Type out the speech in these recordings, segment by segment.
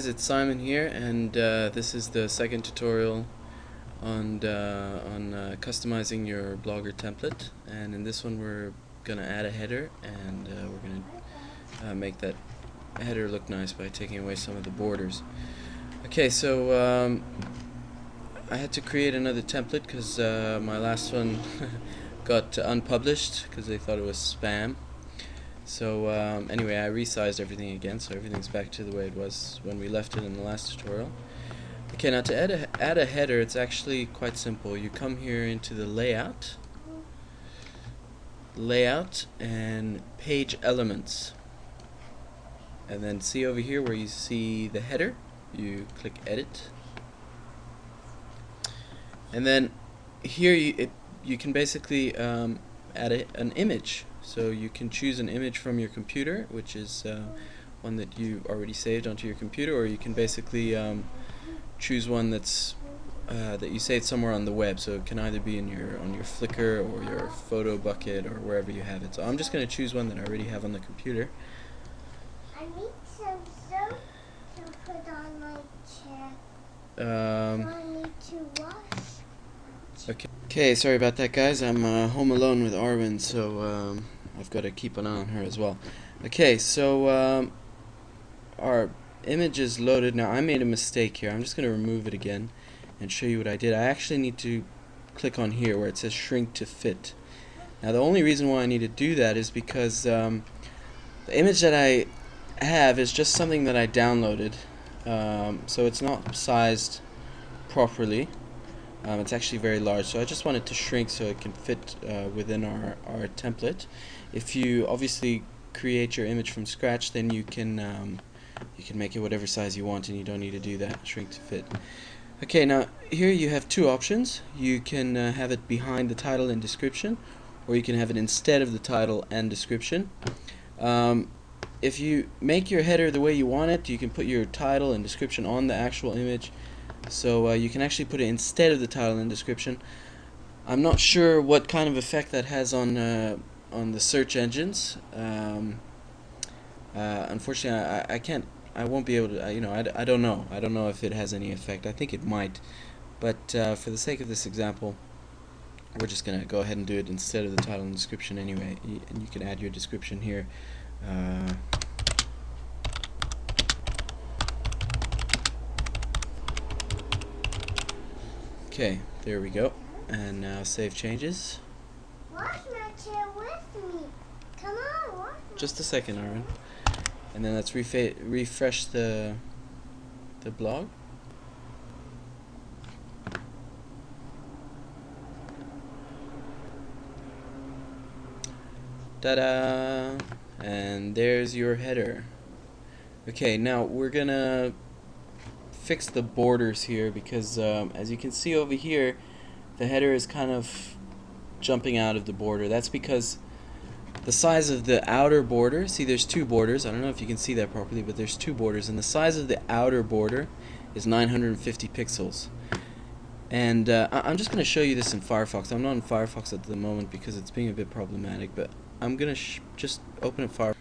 It's Simon here, and this is the second tutorial on customizing your Blogger template. And in this one, we're gonna add a header, and we're gonna make that header look nice by taking away some of the borders. Okay, so I had to create another template because my last one got unpublished because they thought it was spam. So anyway, I resized everything again, so everything's back to the way it was when we left it in the last tutorial. Okay, now to add a header, it's actually quite simple. You come here into the layout, and page elements, and then see over here where you see the header, you click edit, and then here you can basically add an image. So you can choose an image from your computer, which is one that you already saved onto your computer, or you can basically choose one that's that you saved somewhere on the web. So it can either be on your Flickr or your photo bucket or wherever you have it. So I'm just going to choose one that I already have on the computer. I need some soap to put on my chair. So I need to wash. Okay, sorry about that, guys. I'm home alone with Arwen, so I've got to keep an eye on her as well. Okay, so our image is loaded. Now I made a mistake here. I'm just going to remove it again and show you what I did. I actually need to click on here where it says shrink to fit. Now the only reason why I need to do that is because the image that I have is just something that I downloaded, so it's not sized properly. It's actually very large, so I just want it to shrink so it can fit within our template. If you obviously create your image from scratch, then you can make it whatever size you want, and you don't need to do that, shrink to fit. Okay, now here you have two options. You can have it behind the title and description, or you can have it instead of the title and description. If you make your header the way you want it, you can put your title and description on the actual image. So you can actually put it instead of the title and description. I'm not sure what kind of effect that has on the search engines. Unfortunately, I won't be able to. I don't know. I don't know if it has any effect. I think it might, but for the sake of this example, we're just gonna go ahead and do it instead of the title and description anyway. And you can add your description here. Okay, there we go. And now save changes. Wash my chair with me. Come on, wash. Just a second, Arwen. And then let's refresh the blog. Ta-da! And there's your header. Okay, now we're gonna fix the borders here because as you can see over here, the header is kind of jumping out of the border. That's because the size of the outer border, see there's two borders, I don't know if you can see that properly, but there's two borders, and the size of the outer border is 950 pixels. And I'm just going to show you this in Firefox. I'm not in Firefox at the moment because it's being a bit problematic, but I'm going to just open up Firefox.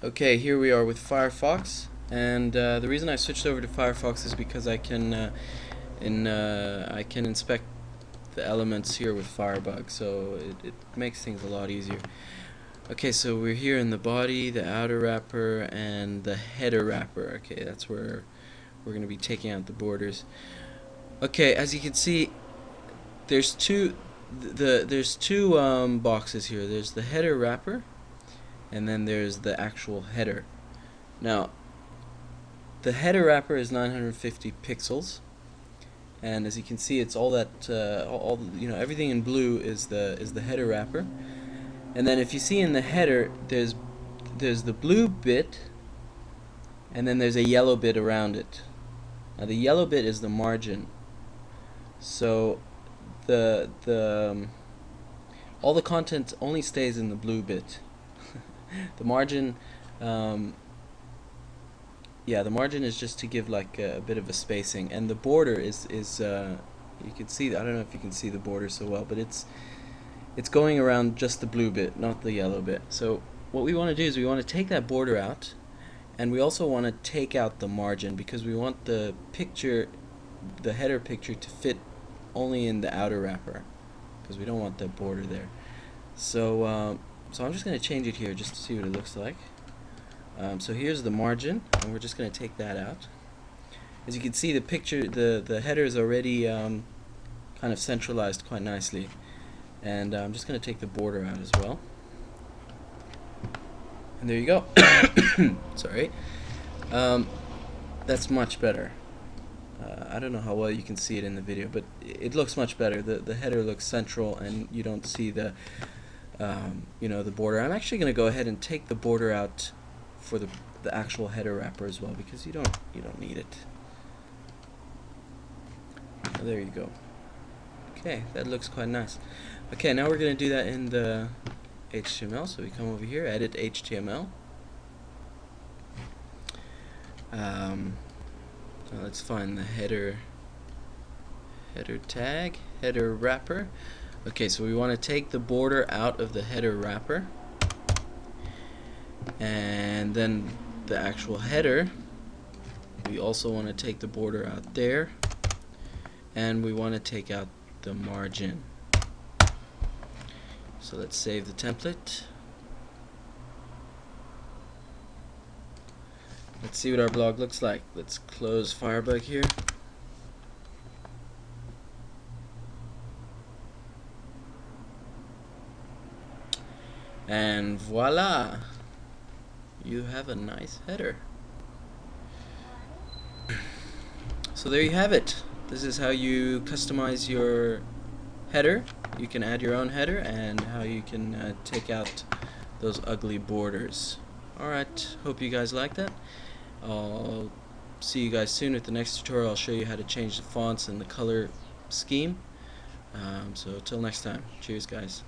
Okay, here we are with Firefox, and the reason I switched over to Firefox is because I can inspect the elements here with Firebug, so it makes things a lot easier. Okay, so we're here in the body, the outer wrapper, and the header wrapper. Okay, that's where we're going to be taking out the borders. Okay, as you can see, there's two boxes here. There's the header wrapper, and then there's the actual header. Now, the header wrapper is 950 pixels, and as you can see, it's all that everything in blue is the header wrapper. And then if you see in the header, there's the blue bit, and then there's a yellow bit around it. Now the yellow bit is the margin. So all the content only stays in the blue bit. The margin, the margin is just to give like a bit of a spacing, and the border is you can see, I don't know if you can see the border so well, but it's going around just the blue bit, not the yellow bit. So what we want to do is we want to take that border out, And we also want to take out the margin because we want the picture, the header picture, to fit only in the outer wrapper because we don't want the border there. So so I'm just going to change it here just to see what it looks like. So here's the margin, and we're just going to take that out. As you can see, the picture, the header is already kind of centralized quite nicely. And I'm just going to take the border out as well. And there you go. Sorry. That's much better. I don't know how well you can see it in the video, but it looks much better. The header looks central, and you don't see the you know, the border. I'm actually going to go ahead and take the border out for the actual header wrapper as well, because you don't need it. Oh, there you go. Okay, that looks quite nice. Okay, now we're going to do that in the HTML. So we come over here, edit HTML. Let's find the header tag, header wrapper. Okay, so we want to take the border out of the header wrapper, and then the actual header, we also want to take the border out there, and we want to take out the margin. So let's save the template. Let's see what our blog looks like. Let's close Firebug here. And voila! You have a nice header. So there you have it. This is how you customize your header. You can add your own header, and how you can take out those ugly borders. Alright, hope you guys like that. I'll see you guys soon with the next tutorial. I'll show you how to change the fonts and the color scheme. So till next time, cheers guys.